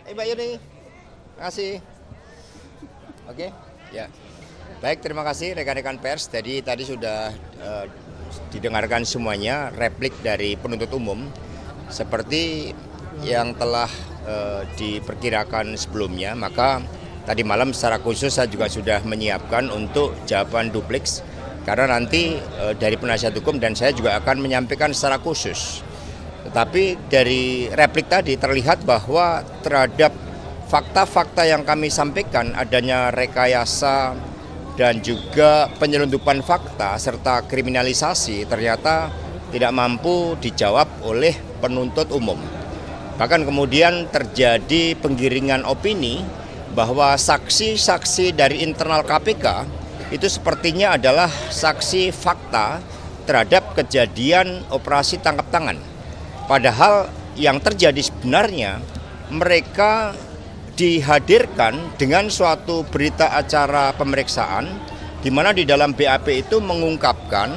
Mbak Yuni. Terima kasih. Oke, ya. Baik, terima kasih rekan-rekan pers. Jadi tadi sudah didengarkan semuanya replik dari penuntut umum seperti yang telah diperkirakan sebelumnya. Maka tadi malam secara khusus saya juga sudah menyiapkan untuk jawaban dupliks karena nanti dari penasihat hukum dan saya juga akan menyampaikan secara khusus. Tetapi dari replik tadi terlihat bahwa terhadap fakta-fakta yang kami sampaikan adanya rekayasa dan juga penyelundupan fakta serta kriminalisasi ternyata tidak mampu dijawab oleh penuntut umum. Bahkan kemudian terjadi penggiringan opini bahwa saksi-saksi dari internal KPK itu sepertinya adalah saksi fakta terhadap kejadian operasi tangkap tangan. Padahal yang terjadi sebenarnya mereka dihadirkan dengan suatu berita acara pemeriksaan di mana di dalam BAP itu mengungkapkan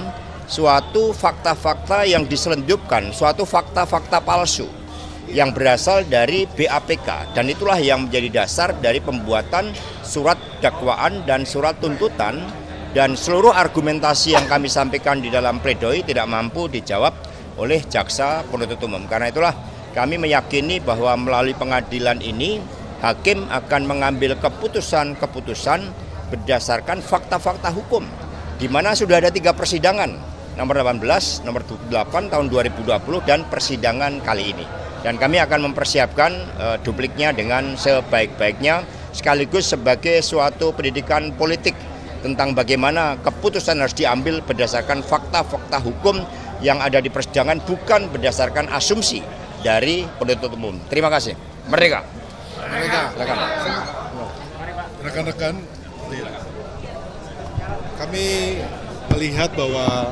suatu fakta-fakta yang diselundupkan, suatu fakta-fakta palsu yang berasal dari BAPK dan itulah yang menjadi dasar dari pembuatan surat dakwaan dan surat tuntutan dan seluruh argumentasi yang kami sampaikan di dalam pledoi tidak mampu dijawab oleh jaksa penuntut umum. Karena itulah kami meyakini bahwa melalui pengadilan ini hakim akan mengambil keputusan-keputusan berdasarkan fakta-fakta hukum, di mana sudah ada 3 persidangan, nomor 18, nomor 28 tahun 2020 dan persidangan kali ini. Dan kami akan mempersiapkan dupliknya dengan sebaik-baiknya, sekaligus sebagai suatu pendidikan politik tentang bagaimana keputusan harus diambil berdasarkan fakta-fakta hukum yang ada di persidangan, bukan berdasarkan asumsi dari penuntut umum. Terima kasih. Merdeka. Rekan-rekan, kami melihat bahwa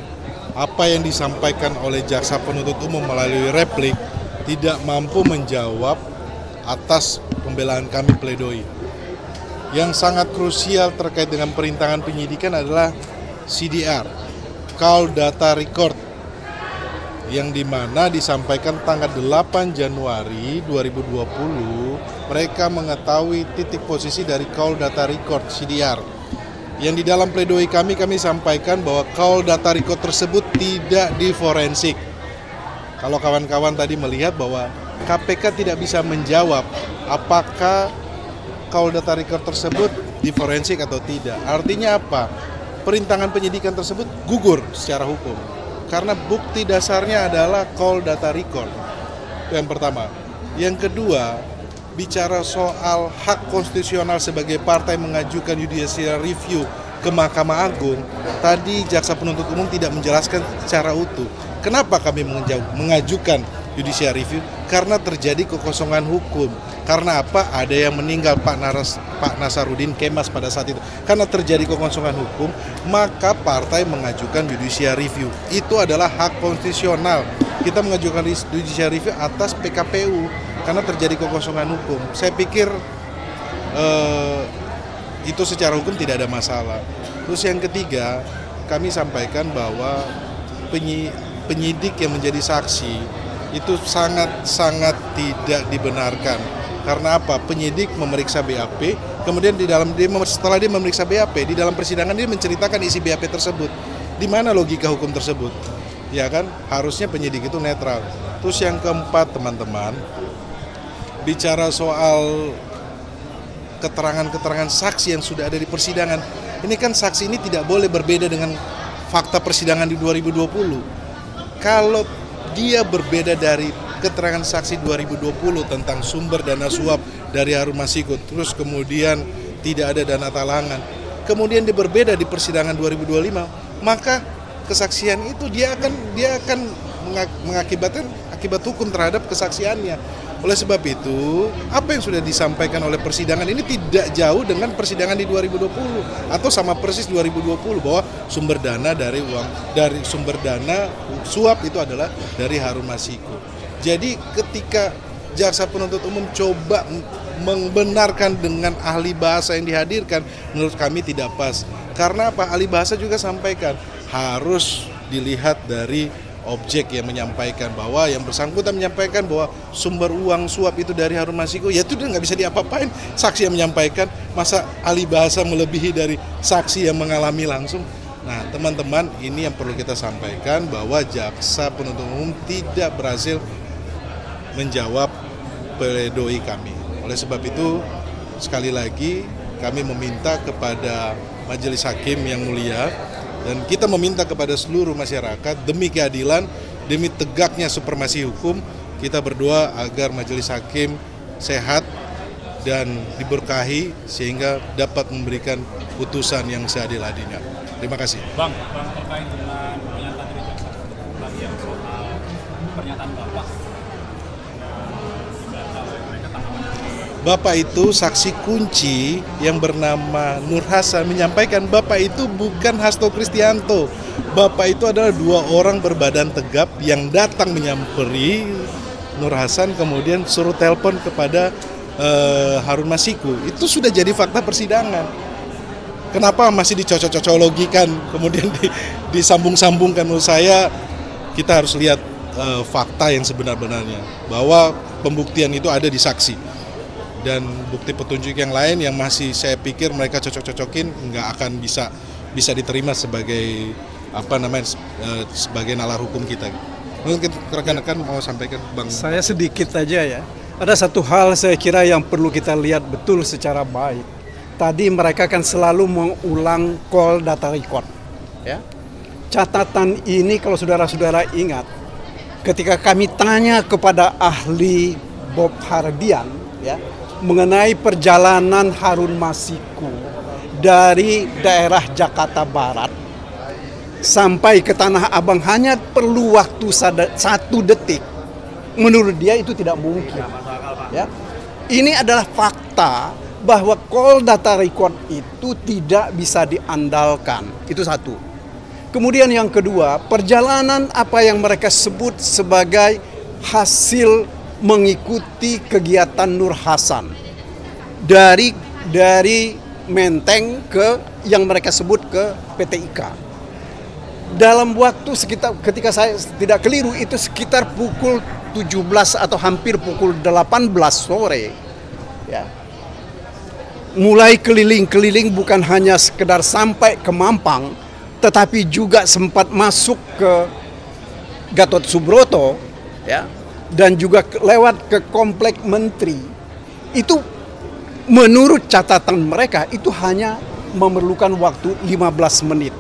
apa yang disampaikan oleh jaksa penuntut umum melalui replik tidak mampu menjawab atas pembelaan kami pledoi. Yang sangat krusial terkait dengan perintangan penyidikan adalah CDR, Call Data Record, yang dimana disampaikan tanggal 8 Januari 2020 mereka mengetahui titik posisi dari Call Data Record CDR. Yang di dalam pledoi kami sampaikan bahwa Call Data Record tersebut tidak diforensik. Kalau kawan-kawan tadi melihat bahwa KPK tidak bisa menjawab apakah Call Data Record tersebut diforensik atau tidak. Artinya apa? Perintangan penyidikan tersebut gugur secara hukum. Karena bukti dasarnya adalah call data record. Itu yang pertama. Yang kedua, bicara soal hak konstitusional sebagai partai mengajukan judicial review ke Mahkamah Agung, tadi jaksa penuntut umum tidak menjelaskan secara utuh. Kenapa kami mengajukan judicial review? Karena terjadi kekosongan hukum. Karena apa? Ada yang meninggal, Pak Nasaruddin Kemas pada saat itu. Karena terjadi kekosongan hukum, maka partai mengajukan judicial review. Itu adalah hak konstitusional. Kita mengajukan judicial review atas PKPU karena terjadi kekosongan hukum. Saya pikir itu secara hukum tidak ada masalah. Terus yang ketiga, kami sampaikan bahwa penyidik yang menjadi saksi itu sangat tidak dibenarkan. Karena apa? Penyidik memeriksa BAP, kemudian setelah dia memeriksa BAP, di dalam persidangan dia menceritakan isi BAP tersebut. Di mana logika hukum tersebut? Ya kan? Harusnya penyidik itu netral. Terus yang keempat, teman-teman, bicara soal keterangan-keterangan saksi yang sudah ada di persidangan. Ini kan saksi ini tidak boleh berbeda dengan fakta persidangan di 2020. Kalau dia berbeda dari keterangan saksi 2020 tentang sumber dana suap dari Harun Masiku, terus kemudian tidak ada dana talangan, kemudian dia berbeda di persidangan 2025, maka kesaksian itu dia akan mengakibatkan akibat hukum terhadap kesaksiannya. Oleh sebab itu, apa yang sudah disampaikan oleh persidangan ini tidak jauh dengan persidangan di 2020 atau sama persis 2020 bahwa sumber dana dari sumber dana suap itu adalah dari Harun Masiku. Jadi ketika jaksa penuntut umum coba membenarkan dengan ahli bahasa yang dihadirkan, menurut kami tidak pas. Karena apa? Ahli bahasa juga sampaikan harus dilihat dari objek yang menyampaikan bahwa yang bersangkutan menyampaikan bahwa sumber uang suap itu dari Harun Masiku, ya itu udah nggak bisa diapa-apain. Saksi yang menyampaikan, masa ahli bahasa melebihi dari saksi yang mengalami langsung. Nah teman-teman, ini yang perlu kita sampaikan bahwa jaksa penuntut umum tidak berhasil menjawab pledoi kami. Oleh sebab itu sekali lagi kami meminta kepada Majelis Hakim yang mulia, dan kita meminta kepada seluruh masyarakat demi keadilan, demi tegaknya supremasi hukum, kita berdoa agar Majelis Hakim sehat dan diberkahi sehingga dapat memberikan putusan yang seadil-adilnya. Terima kasih. Bang terkait dengan pernyataan dari jaksa tadi yang soal pernyataan Bapak. Bapak itu saksi kunci yang bernama Nur Hasan menyampaikan Bapak itu bukan Hasto Kristianto. Bapak itu adalah 2 orang berbadan tegap yang datang menyamperi Nur Hasan kemudian suruh telepon kepada Harun Masiku. Itu sudah jadi fakta persidangan. Kenapa masih dicocok-cocologikan kemudian disambung-sambungkan? Menurut saya kita harus lihat fakta yang sebenar-benarnya bahwa pembuktian itu ada di saksi. Dan bukti petunjuk yang lain yang masih saya pikir mereka cocok-cocokin nggak akan bisa diterima sebagai sebagai nalar hukum kita. Mungkin rekan-rekan mau sampaikan, Bang. Saya sedikit aja ya. Ada satu hal saya kira yang perlu kita lihat betul secara baik. Tadi mereka kan selalu mengulang call data record. Ya. Catatan ini kalau saudara-saudara ingat, ketika kami tanya kepada ahli Bob Hardian, ya, mengenai perjalanan Harun Masiku dari daerah Jakarta Barat sampai ke Tanah Abang hanya perlu waktu 1 detik. Menurut dia itu tidak mungkin. Ya. Ini adalah fakta bahwa call data record itu tidak bisa diandalkan. Itu satu. Kemudian yang kedua, perjalanan apa yang mereka sebut sebagai hasil mengikuti kegiatan Nur Hasan dari Menteng ke yang mereka sebut ke PT IKA. Dalam waktu sekitar, ketika saya tidak keliru, itu sekitar pukul 17 atau hampir pukul 18 sore. Ya. Mulai keliling-keliling, bukan hanya sekedar sampai ke Mampang, tetapi juga sempat masuk ke Gatot Subroto, ya. Dan juga lewat ke komplek menteri. Itu menurut catatan mereka itu hanya memerlukan waktu 15 menit.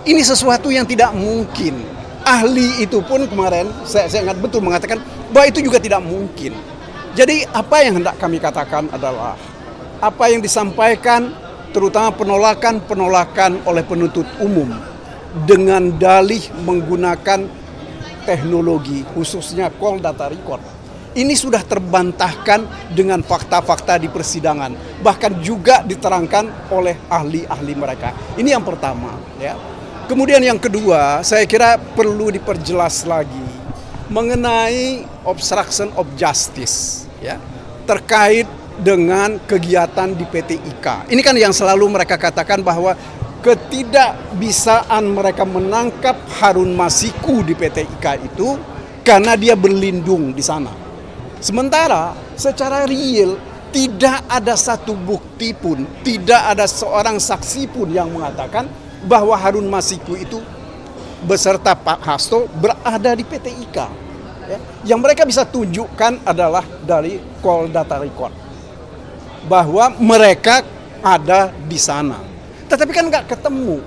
Ini sesuatu yang tidak mungkin. Ahli itu pun kemarin saya ingat betul mengatakan bahwa itu juga tidak mungkin. Jadi apa yang hendak kami katakan adalah apa yang disampaikan terutama penolakan oleh penuntut umum dengan dalih menggunakan teknologi khususnya call data record. Ini sudah terbantahkan dengan fakta-fakta di persidangan, bahkan juga diterangkan oleh ahli-ahli mereka. Ini yang pertama, ya. Kemudian yang kedua, saya kira perlu diperjelas lagi mengenai obstruction of justice, ya, terkait dengan kegiatan di PT IKA. Ini kan yang selalu mereka katakan bahwa ketidakbisaan mereka menangkap Harun Masiku di PT IKA itu karena dia berlindung di sana. Sementara secara real tidak ada satu bukti pun, tidak ada seorang saksi pun yang mengatakan bahwa Harun Masiku itu beserta Pak Hasto berada di PT IKA. Ya. Yang mereka bisa tunjukkan adalah dari call data record bahwa mereka ada di sana. Tetapi kan nggak ketemu.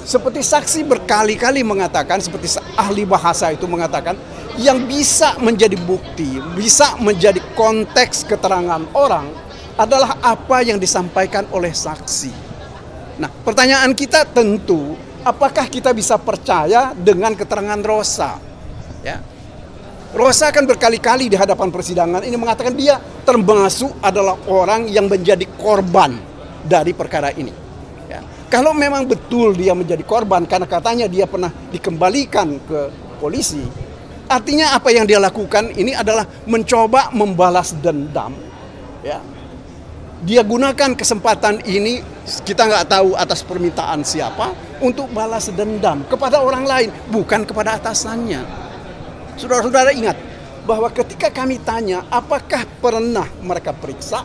Seperti saksi berkali-kali mengatakan, seperti ahli bahasa itu mengatakan, yang bisa menjadi bukti, bisa menjadi konteks keterangan orang adalah apa yang disampaikan oleh saksi. Nah, pertanyaan kita tentu, apakah kita bisa percaya dengan keterangan Rosa? Ya. Rosa kan berkali-kali di hadapan persidangan ini mengatakan dia termasuk adalah orang yang menjadi korban dari perkara ini. Ya. Kalau memang betul dia menjadi korban karena katanya dia pernah dikembalikan ke polisi, artinya apa yang dia lakukan ini adalah mencoba membalas dendam, ya, dia gunakan kesempatan ini, kita nggak tahu atas permintaan siapa, untuk balas dendam kepada orang lain, bukan kepada atasannya. Saudara-saudara ingat bahwa ketika kami tanya apakah pernah mereka periksa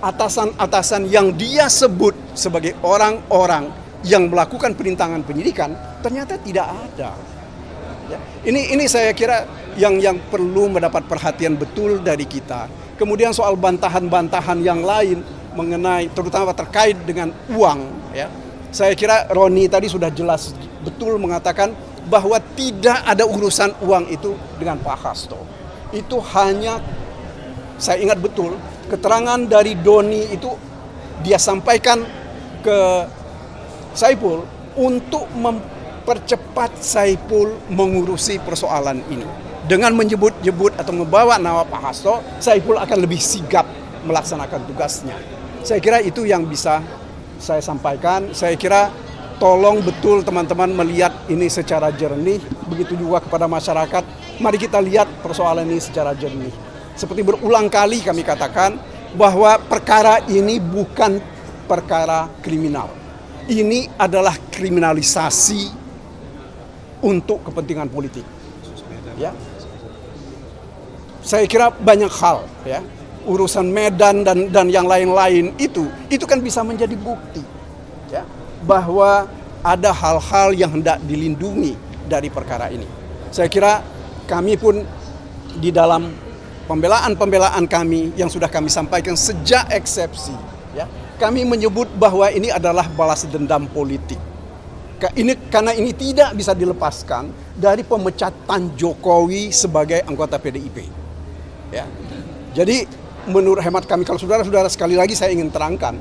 atasan-atasan yang dia sebut sebagai orang-orang yang melakukan perintangan penyidikan, ternyata tidak ada. Ya. Ini saya kira yang perlu mendapat perhatian betul dari kita. Kemudian soal bantahan-bantahan yang lain mengenai terutama terkait dengan uang, ya. Saya kira Roni tadi sudah jelas betul mengatakan bahwa tidak ada urusan uang itu dengan Pak Hasto. Itu hanya, saya ingat betul, keterangan dari Doni itu dia sampaikan ke Saipul untuk mempercepat Saipul mengurusi persoalan ini. Dengan menyebut-nyebut atau membawa nama Pak Hasto, Saipul akan lebih sigap melaksanakan tugasnya. Saya kira itu yang bisa saya sampaikan. Saya kira tolong betul teman-teman melihat ini secara jernih. Begitu juga kepada masyarakat. Mari kita lihat persoalan ini secara jernih. Seperti berulang kali kami katakan bahwa perkara ini bukan perkara kriminal. Ini adalah kriminalisasi untuk kepentingan politik. Ya. Saya kira banyak hal, ya, urusan Medan dan yang lain-lain itu kan bisa menjadi bukti, ya, bahwa ada hal-hal yang hendak dilindungi dari perkara ini. Saya kira kami pun di dalam pembelaan kami yang sudah kami sampaikan sejak eksepsi, ya, kami menyebut bahwa ini adalah balas dendam politik. Karena ini tidak bisa dilepaskan dari pemecatan Jokowi sebagai anggota PDIP. Ya. Jadi menurut hemat kami, kalau saudara-saudara, sekali lagi saya ingin terangkan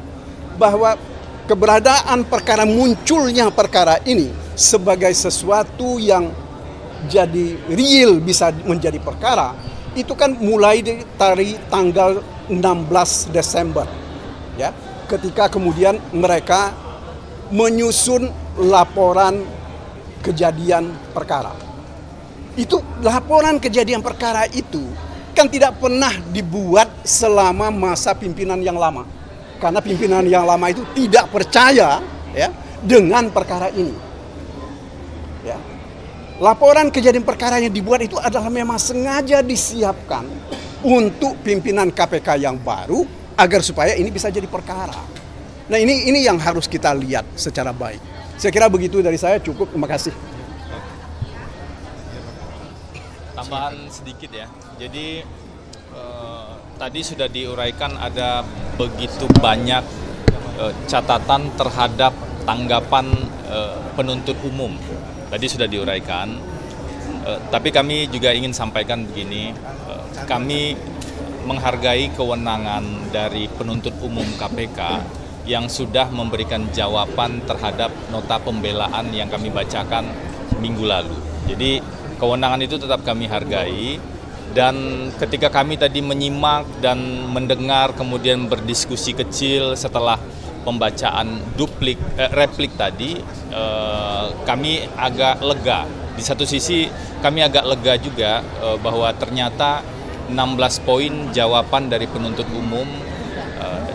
bahwa keberadaan perkara, munculnya perkara ini sebagai sesuatu yang jadi real bisa menjadi perkara, itu kan mulai dari tanggal 16 Desember. Ya, ketika kemudian mereka menyusun laporan kejadian perkara. Itu laporan kejadian perkara itu kan tidak pernah dibuat selama masa pimpinan yang lama. Karena pimpinan yang lama itu tidak percaya, ya, dengan perkara ini. Ya. Laporan kejadian perkara yang dibuat itu adalah memang sengaja disiapkan untuk pimpinan KPK yang baru agar supaya ini bisa jadi perkara. Nah, ini yang harus kita lihat secara baik. Saya kira begitu dari saya, cukup. Terima kasih. Tambahan sedikit ya. Jadi tadi sudah diuraikan ada begitu banyak catatan terhadap tanggapan penuntut umum. Tadi sudah diuraikan. Tapi kami juga ingin sampaikan begini. Kami menghargai kewenangan dari penuntut umum KPK yang sudah memberikan jawaban terhadap nota pembelaan yang kami bacakan minggu lalu. Jadi kewenangan itu tetap kami hargai, dan ketika kami tadi menyimak dan mendengar kemudian berdiskusi kecil setelah pembacaan replik tadi, kami agak lega. Di satu sisi kami agak lega juga bahwa ternyata 16 poin jawaban dari penuntut umum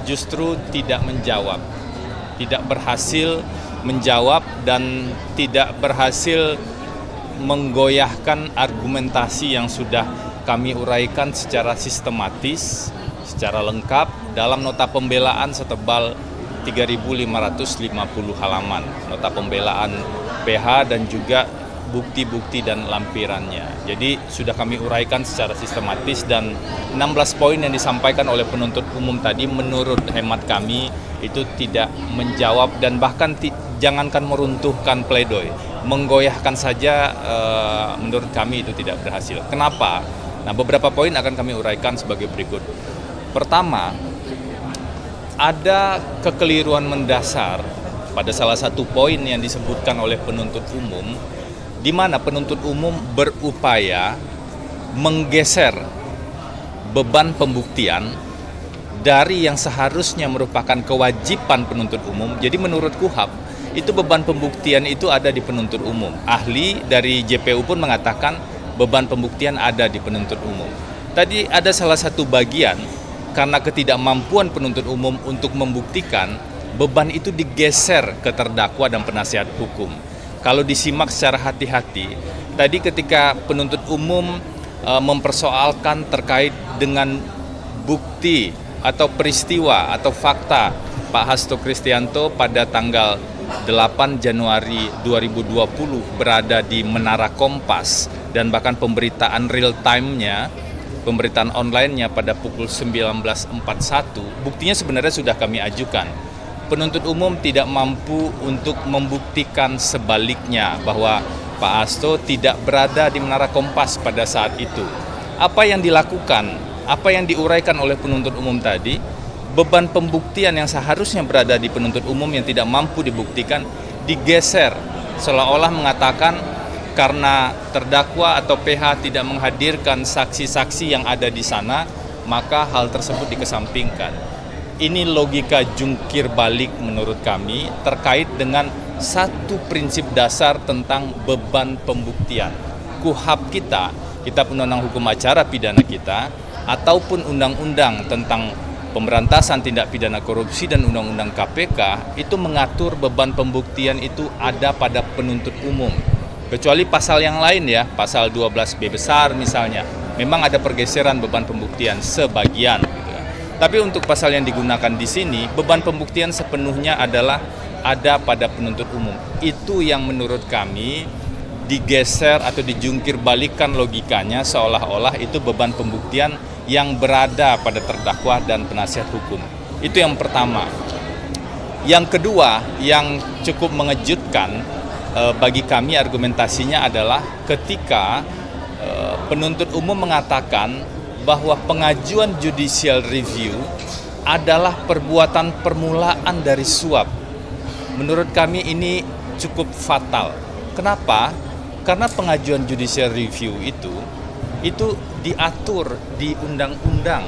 justru tidak menjawab, tidak berhasil menjawab dan tidak berhasil menggoyahkan argumentasi yang sudah kami uraikan secara sistematis, secara lengkap dalam nota pembelaan setebal 3.550 halaman, nota pembelaan PH dan juga bukti-bukti dan lampirannya. Jadi sudah kami uraikan secara sistematis, dan 16 poin yang disampaikan oleh penuntut umum tadi menurut hemat kami itu tidak menjawab dan bahkan jangankan meruntuhkan pledoi, menggoyahkan saja menurut kami itu tidak berhasil. Kenapa? Nah, beberapa poin akan kami uraikan sebagai berikut. Pertama, ada kekeliruan mendasar pada salah satu poin yang disebutkan oleh penuntut umum, di mana penuntut umum berupaya menggeser beban pembuktian dari yang seharusnya merupakan kewajiban penuntut umum. Jadi menurut KUHAP, itu beban pembuktian itu ada di penuntut umum. Ahli dari JPU pun mengatakan beban pembuktian ada di penuntut umum. Tadi ada salah satu bagian karena ketidakmampuan penuntut umum untuk membuktikan, beban itu digeser ke terdakwa dan penasihat hukum. Kalau disimak secara hati-hati, tadi ketika penuntut umum mempersoalkan terkait dengan bukti atau peristiwa atau fakta Pak Hasto Kristianto pada tanggal 8 Januari 2020 berada di Menara Kompas dan bahkan pemberitaan real time-nya, pemberitaan online-nya pada pukul 19.41, buktinya sebenarnya sudah kami ajukan. Penuntut umum tidak mampu untuk membuktikan sebaliknya bahwa Pak Hasto tidak berada di Menara Kompas pada saat itu. Apa yang dilakukan, apa yang diuraikan oleh penuntut umum tadi, beban pembuktian yang seharusnya berada di penuntut umum yang tidak mampu dibuktikan digeser, seolah-olah mengatakan karena terdakwa atau PH tidak menghadirkan saksi-saksi yang ada di sana, maka hal tersebut dikesampingkan. Ini logika jungkir balik menurut kami terkait dengan satu prinsip dasar tentang beban pembuktian. KUHP kita, Kitab Undang-Undang Hukum Acara Pidana kita, ataupun undang-undang tentang pemberantasan tindak pidana korupsi dan undang-undang KPK itu mengatur beban pembuktian itu ada pada penuntut umum. Kecuali pasal yang lain ya, pasal 12B besar misalnya, memang ada pergeseran beban pembuktian sebagian. Tapi untuk pasal yang digunakan di sini, beban pembuktian sepenuhnya adalah ada pada penuntut umum. Itu yang menurut kami digeser atau dijungkir balikan logikanya seolah-olah itu beban pembuktian yang berada pada terdakwa dan penasihat hukum. Itu yang pertama. Yang kedua, yang cukup mengejutkan bagi kami argumentasinya adalah ketika penuntut umum mengatakan bahwa pengajuan judicial review adalah perbuatan permulaan dari suap. Menurut kami ini cukup fatal. Kenapa? Karena pengajuan judicial review itu diatur di undang-undang,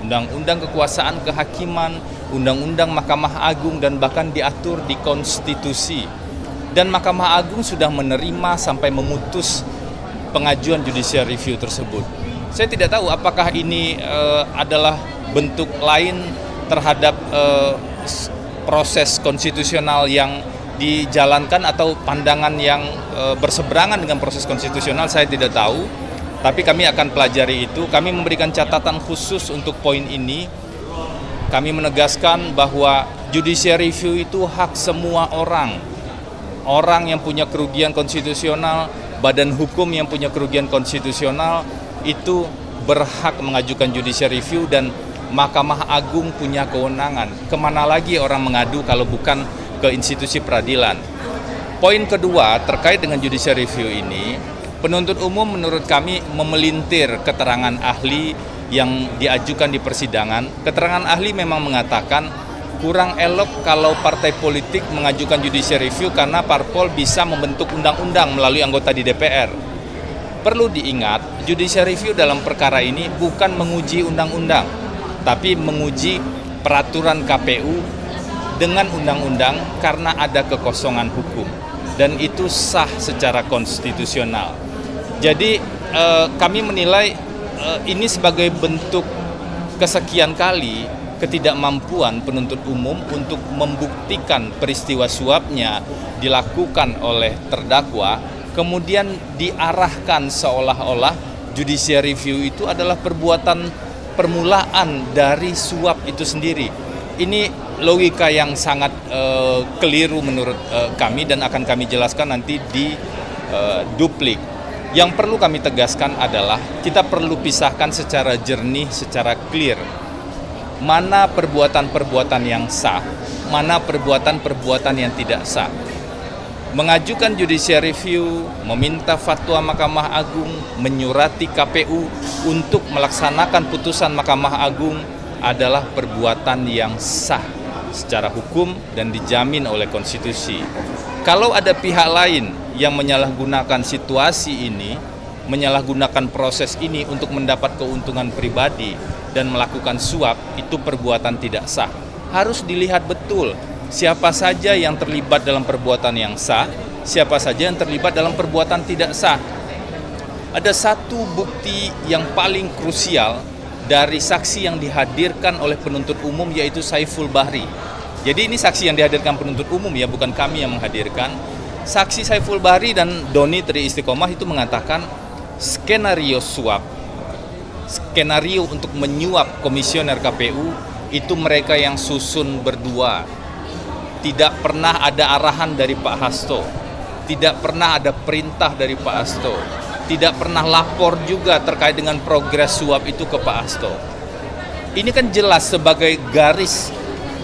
undang-undang kekuasaan kehakiman, undang-undang Mahkamah Agung, dan bahkan diatur di konstitusi. Dan Mahkamah Agung sudah menerima sampai memutus pengajuan judicial review tersebut. Saya tidak tahu apakah ini adalah bentuk lain terhadap proses konstitusional yang dijalankan atau pandangan yang berseberangan dengan proses konstitusional, saya tidak tahu. Tapi kami akan pelajari itu. Kami memberikan catatan khusus untuk poin ini. Kami menegaskan bahwa judicial review itu hak semua orang. Orang yang punya kerugian konstitusional, badan hukum yang punya kerugian konstitusional, itu berhak mengajukan judicial review dan Mahkamah Agung punya kewenangan. Kemana lagi orang mengadu kalau bukan ke institusi peradilan? Poin kedua terkait dengan judicial review ini, penuntut umum menurut kami memelintir keterangan ahli yang diajukan di persidangan. Keterangan ahli memang mengatakan kurang elok kalau partai politik mengajukan judicial review karena parpol bisa membentuk undang-undang melalui anggota di DPR. Perlu diingat, judicial review dalam perkara ini bukan menguji undang-undang, tapi menguji peraturan KPU dengan undang-undang karena ada kekosongan hukum. Dan itu sah secara konstitusional. Jadi kami menilai ini sebagai bentuk kesekian kali ketidakmampuan penuntut umum untuk membuktikan peristiwa suapnya dilakukan oleh terdakwa, kemudian diarahkan seolah-olah judicial review itu adalah perbuatan permulaan dari suap itu sendiri. Ini logika yang sangat keliru menurut kami dan akan kami jelaskan nanti di duplik. Yang perlu kami tegaskan adalah kita perlu pisahkan secara jernih, secara clear. Mana perbuatan-perbuatan yang sah, mana perbuatan-perbuatan yang tidak sah. Mengajukan judicial review, meminta fatwa Mahkamah Agung, menyurati KPU untuk melaksanakan putusan Mahkamah Agung adalah perbuatan yang sah secara hukum dan dijamin oleh konstitusi. Kalau ada pihak lain yang menyalahgunakan situasi ini, menyalahgunakan proses ini untuk mendapat keuntungan pribadi dan melakukan suap, itu perbuatan tidak sah. Harus dilihat betul siapa saja yang terlibat dalam perbuatan yang sah, siapa saja yang terlibat dalam perbuatan tidak sah. Ada satu bukti yang paling krusial dari saksi yang dihadirkan oleh penuntut umum, yaitu Saiful Bahri. Jadi ini saksi yang dihadirkan penuntut umum ya, bukan kami yang menghadirkan. Saksi Saiful Bahri dan Doni Tri Istiqomah itu mengatakan skenario suap, skenario untuk menyuap komisioner KPU itu mereka yang susun berdua. Tidak pernah ada arahan dari Pak Hasto, tidak pernah ada perintah dari Pak Hasto, tidak pernah lapor juga terkait dengan progres suap itu ke Pak Hasto. Ini kan jelas sebagai garis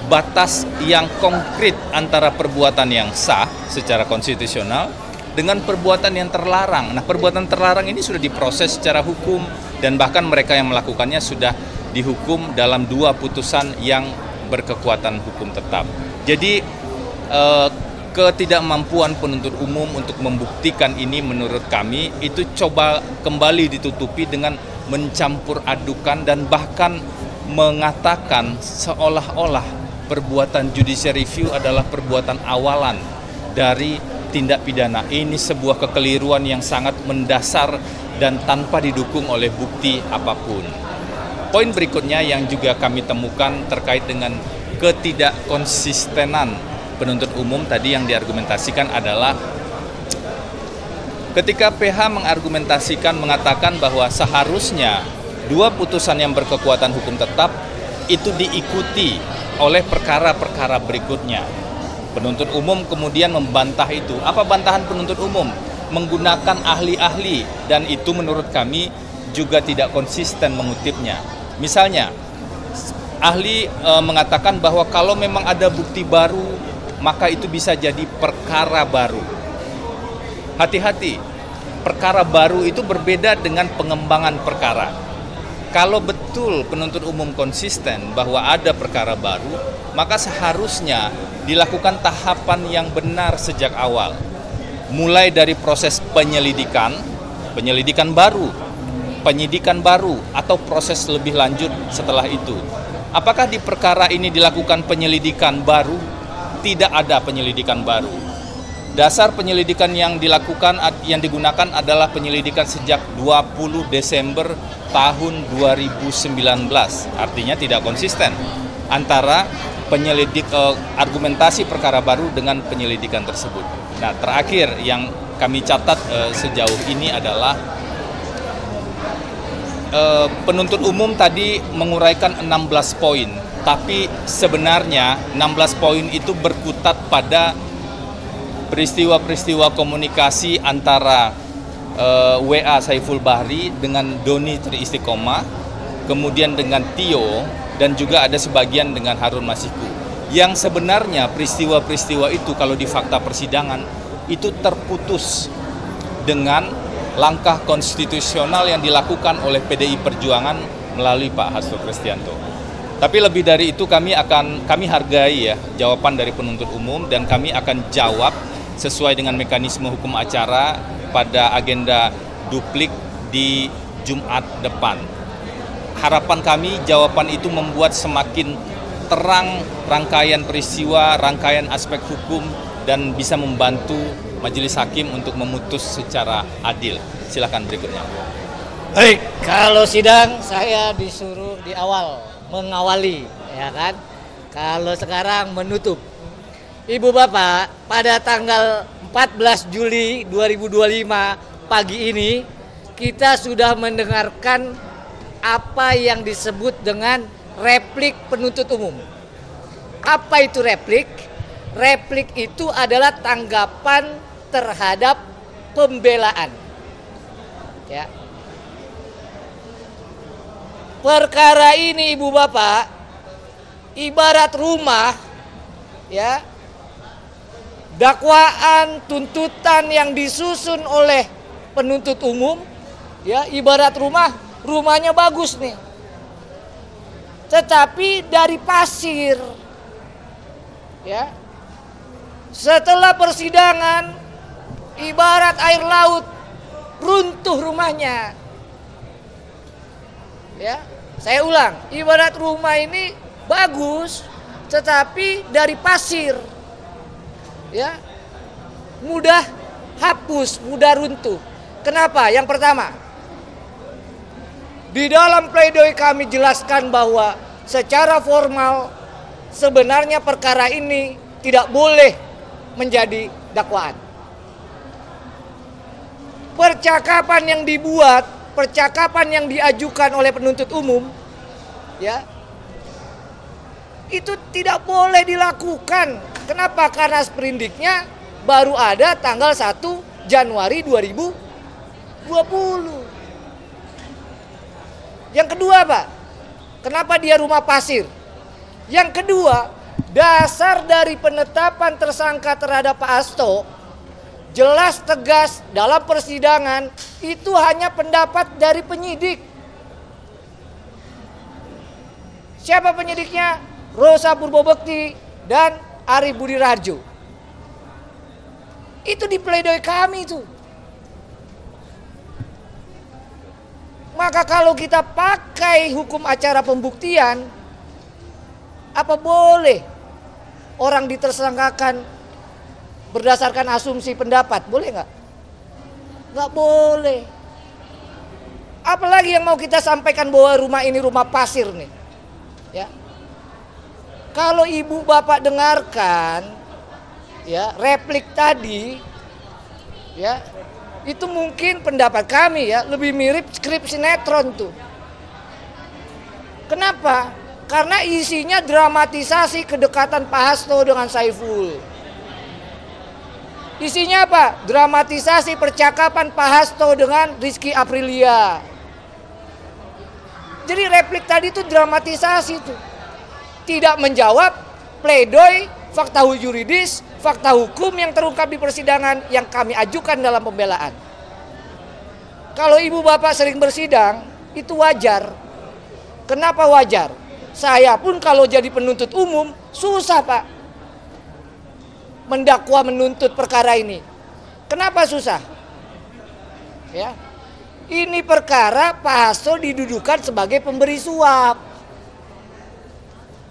batas yang konkret antara perbuatan yang sah secara konstitusional dengan perbuatan yang terlarang. Nah, perbuatan terlarang ini sudah diproses secara hukum dan bahkan mereka yang melakukannya sudah dihukum dalam 2 putusan yang berkekuatan hukum tetap. Jadi ketidakmampuan penuntut umum untuk membuktikan ini menurut kami itu coba kembali ditutupi dengan mencampur adukan dan bahkan mengatakan seolah-olah perbuatan judicial review adalah perbuatan awalan dari tindak pidana. Ini sebuah kekeliruan yang sangat mendasar dan tanpa didukung oleh bukti apapun. Poin berikutnya yang juga kami temukan terkait dengan ketidakkonsistenan penuntut umum tadi yang diargumentasikan adalah ketika PH mengargumentasikan mengatakan bahwa seharusnya 2 putusan yang berkekuatan hukum tetap itu diikuti oleh perkara-perkara berikutnya. Penuntut umum kemudian membantah itu. Apa bantahan penuntut umum? Menggunakan ahli-ahli dan itu menurut kami juga tidak konsisten mengutipnya. Misalnya, ahli mengatakan bahwa kalau memang ada bukti baru maka itu bisa jadi perkara baru. Hati-hati, perkara baru itu berbeda dengan pengembangan perkara. Kalau betul penuntut umum konsisten bahwa ada perkara baru, maka seharusnya dilakukan tahapan yang benar sejak awal. Mulai dari proses penyelidikan baru, penyidikan baru, atau proses lebih lanjut setelah itu. Apakah di perkara ini dilakukan penyelidikan baru? Tidak ada penyelidikan baru. Dasar penyelidikan yang digunakan adalah penyelidikan sejak 20 Desember tahun 2019. Artinya tidak konsisten antara argumentasi perkara baru dengan penyelidikan tersebut. Nah, terakhir yang kami catat sejauh ini adalah penuntut umum tadi menguraikan 16 poin. Tapi sebenarnya 16 poin itu berkutat pada peristiwa-peristiwa komunikasi antara WA Saiful Bahri dengan Doni Tri Istiqomah, kemudian dengan Tio, dan juga ada sebagian dengan Harun Masiku. Yang sebenarnya peristiwa-peristiwa itu kalau di fakta persidangan itu terputus dengan langkah konstitusional yang dilakukan oleh PDI Perjuangan melalui Pak Hasto Kristianto. Tapi lebih dari itu kami hargai ya jawaban dari penuntut umum dan kami akan jawab sesuai dengan mekanisme hukum acara pada agenda duplik di Jumat depan. Harapan kami jawaban itu membuat semakin terang rangkaian peristiwa, rangkaian aspek hukum dan bisa membantu majelis hakim untuk memutus secara adil. Silakan berikutnya. Baik, kalau sidang saya disuruh di awal mengawali, ya kan? Kalau sekarang menutup. Ibu Bapak, pada tanggal 14 Juli 2025 pagi ini kita sudah mendengarkan apa yang disebut dengan replik penuntut umum. Apa itu replik? Replik itu adalah tanggapan terhadap pembelaan. Ya. Perkara ini Ibu Bapak ibarat rumah, ya. Dakwaan tuntutan yang disusun oleh penuntut umum, ya, ibarat rumahnya bagus nih. Tetapi dari pasir. Ya. Setelah persidangan ibarat air laut, runtuh rumahnya. Ya, saya ulang, ibarat rumah ini bagus, tetapi dari pasir, ya, mudah hapus, mudah runtuh. Kenapa? Yang pertama, Di dalam pledoi kami jelaskan bahwa secara formal sebenarnya perkara ini tidak boleh menjadi dakwaan. Percakapan yang dibuat, percakapan yang diajukan oleh penuntut umum, ya, itu tidak boleh dilakukan. Kenapa? Karena sprindiknya baru ada tanggal 1 Januari 2020. Yang kedua, Pak, kenapa dia rumah pasir? Yang kedua, dasar dari penetapan tersangka terhadap Pak Hasto jelas tegas dalam persidangan itu hanya pendapat dari penyidik. Siapa penyidiknya? Rosa Purbobekti dan Ari Budi Raharjo. Itu di pledoi kami itu. Maka kalau kita pakai hukum acara pembuktian, apa boleh orang ditersangkakan berdasarkan asumsi pendapat? Boleh nggak? Nggak boleh. Apalagi yang mau kita sampaikan bahwa rumah ini rumah pasir nih. Ya. Kalau ibu bapak dengarkan ya replik tadi, ya, itu mungkin pendapat kami ya lebih mirip skrip sinetron tuh. Kenapa? Karena isinya dramatisasi kedekatan Pak Hasto dengan Saiful. Isinya apa? Dramatisasi percakapan Pak Hasto dengan Rizky Aprilia. Jadi replik tadi itu dramatisasi tuh. Tidak menjawab pledoi, fakta juridis, fakta hukum yang terungkap di persidangan yang kami ajukan dalam pembelaan. Kalau ibu bapak sering bersidang, itu wajar. Kenapa wajar? Saya pun kalau jadi penuntut umum, susah Pak mendakwa menuntut perkara ini. Kenapa susah? Ya, ini perkara Pak Hasto didudukan sebagai pemberi suap,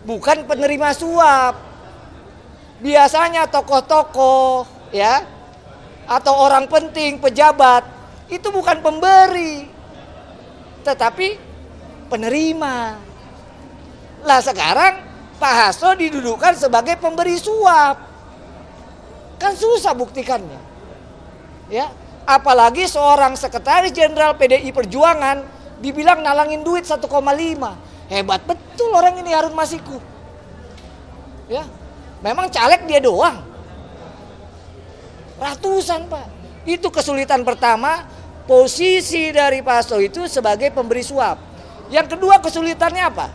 bukan penerima suap. Biasanya tokoh-tokoh ya atau orang penting, pejabat itu bukan pemberi tetapi penerima. Lah sekarang Pak Hasto didudukan sebagai pemberi suap. Kan susah buktikannya. Ya, apalagi seorang sekretaris jenderal PDI Perjuangan dibilang nalangin duit 1,5. Hebat betul orang ini Harun Masiku. Ya. Memang caleg dia doang. Ratusan Pak. Itu kesulitan pertama, posisi dari Pak Hasto itu sebagai pemberi suap. Yang kedua kesulitannya apa?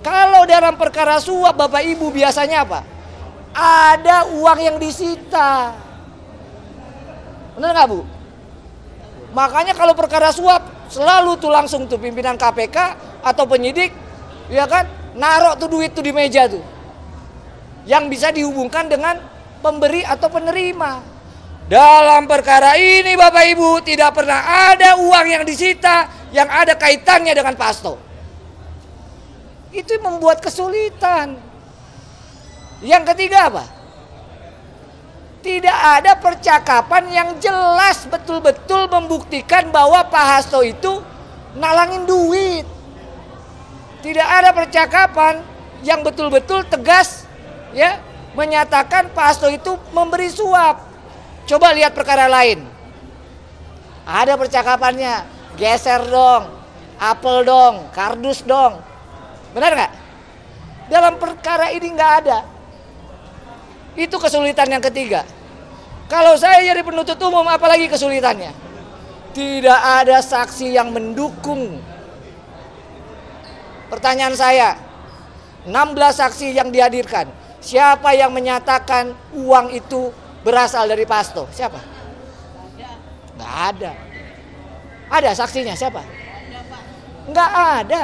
Kalau dalam perkara suap Bapak Ibu biasanya apa? Ada uang yang disita. Benar nggak Bu? Makanya kalau perkara suap selalu tuh langsung tuh pimpinan KPK atau penyidik, ya kan, narok tuh duit tuh di meja tuh. Yang bisa dihubungkan dengan pemberi atau penerima. Dalam perkara ini Bapak Ibu tidak pernah ada uang yang disita yang ada kaitannya dengan Pak Hasto. Itu membuat kesulitan. Yang ketiga apa? Tidak ada percakapan yang jelas betul-betul membuktikan bahwa Pak Hasto itu nalangin duit. Tidak ada percakapan yang betul-betul tegas ya menyatakan Pak Hasto itu memberi suap. Coba lihat perkara lain. Ada percakapannya, geser dong, apel dong, kardus dong. Benar nggak? Dalam perkara ini nggak ada. Itu kesulitan yang ketiga. Kalau saya jadi penuntut umum, apalagi kesulitannya? Tidak ada saksi yang mendukung. Pertanyaan saya, 16 saksi yang dihadirkan, siapa yang menyatakan uang itu berasal dari Pak Hasto? Siapa? Nggak ada. Ada saksinya siapa? Nggak ada.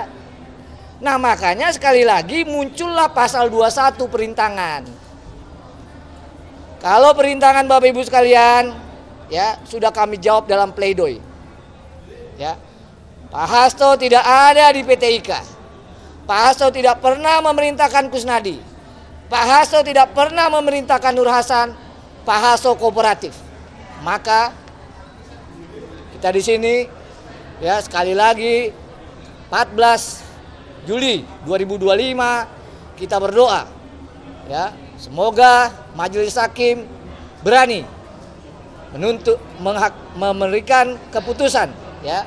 Nah makanya sekali lagi muncullah pasal 21 perintangan. Kalau perintangan Bapak Ibu sekalian, ya sudah kami jawab dalam pledoi. Ya, Pak Hasto tidak ada di PT IKA. Pak Hasto tidak pernah memerintahkan Kusnadi. Pak Hasto tidak pernah memerintahkan Nur Hasan. Pak Hasto kooperatif. Maka kita di sini Ya, sekali lagi 14 Juli 2025 kita berdoa ya, semoga majelis hakim berani memberikan keputusan ya,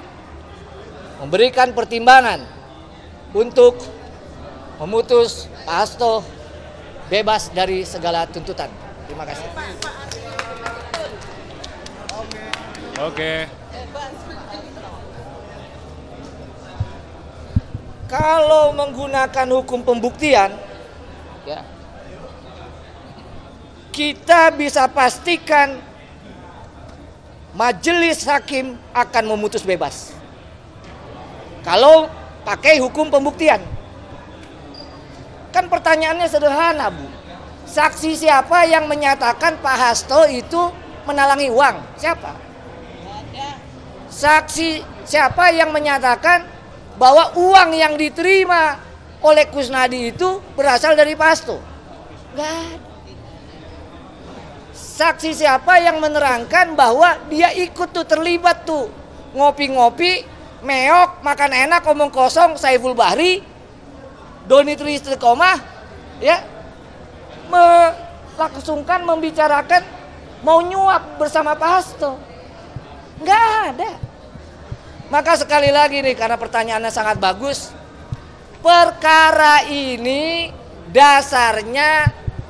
memberikan pertimbangan untuk memutus Pak Hasto bebas dari segala tuntutan. Terima kasih. Oke. Kalau menggunakan hukum pembuktian, ya, kita bisa pastikan majelis hakim akan memutus bebas. Kalau pakai hukum pembuktian, kan pertanyaannya sederhana, Bu. Saksi siapa yang menyatakan Pak Hasto itu menalangi uang? Siapa? Saksi siapa yang menyatakan bahwa uang yang diterima oleh Kusnadi itu berasal dari Pak Hasto? Nggak ada. Saksi siapa yang menerangkan bahwa dia ikut tuh, terlibat tuh, ngopi-ngopi, meok, makan enak, omong kosong, Saiful Bahri, Doni Tri Istiqomah, ya, melangsungkan membicarakan mau nyuap bersama Pak Hasto? Nggak ada. Maka sekali lagi nih, karena pertanyaannya sangat bagus, perkara ini dasarnya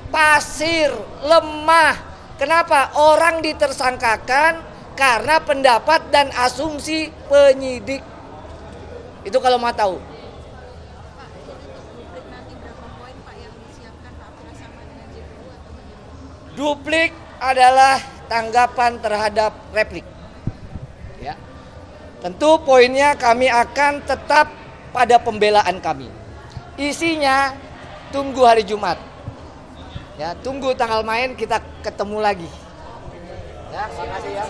pasir, lemah. Kenapa? Orang ditersangkakan karena pendapat dan asumsi penyidik. Itu kalau mau tahu. Duplik adalah tanggapan terhadap replik. Ya. Tentu poinnya kami akan tetap pada pembelaan kami. Isinya tunggu hari Jumat. Ya, tunggu tanggal main kita ketemu lagi. Ya, makasih ya.